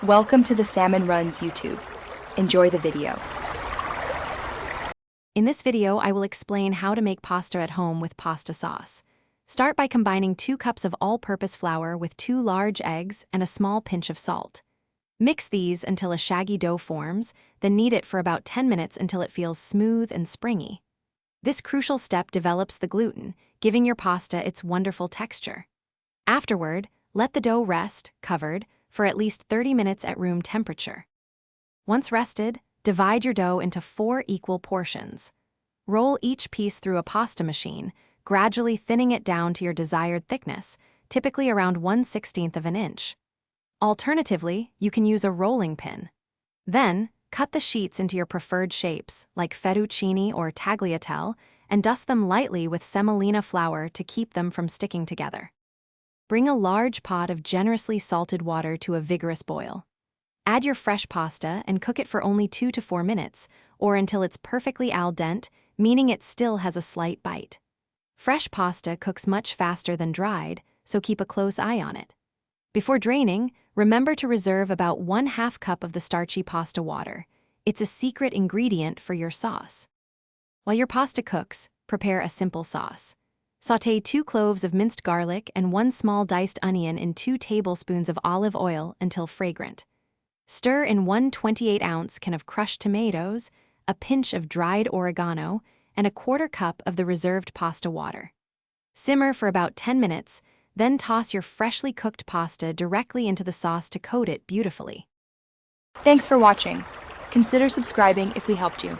Welcome to the Salmon Runs YouTube. Enjoy the video. In this video, I will explain how to make pasta at home with pasta sauce. Start by combining 2 cups of all-purpose flour with 2 large eggs and a small pinch of salt. Mix these until a shaggy dough forms, then knead it for about 10 minutes until it feels smooth and springy. This crucial step develops the gluten, giving your pasta its wonderful texture. Afterward, let the dough rest, covered, for at least 30 minutes at room temperature. Once rested, divide your dough into 4 equal portions. Roll each piece through a pasta machine, gradually thinning it down to your desired thickness, typically around 1/16 of an inch. Alternatively, you can use a rolling pin. Then, cut the sheets into your preferred shapes, like fettuccine or tagliatelle, and dust them lightly with semolina flour to keep them from sticking together. Bring a large pot of generously salted water to a vigorous boil. Add your fresh pasta and cook it for only 2 to 4 minutes, or until it's perfectly al dente, meaning it still has a slight bite. Fresh pasta cooks much faster than dried, so keep a close eye on it. Before draining, remember to reserve about 1/2 cup of the starchy pasta water. It's a secret ingredient for your sauce. While your pasta cooks, prepare a simple sauce. Sauté 2 cloves of minced garlic and 1 small diced onion in 2 tablespoons of olive oil until fragrant. Stir in 1 28-ounce can of crushed tomatoes, a pinch of dried oregano, and a 1/4 cup of the reserved pasta water. Simmer for about 10 minutes, then toss your freshly cooked pasta directly into the sauce to coat it beautifully. Thanks for watching. Consider subscribing if we helped you.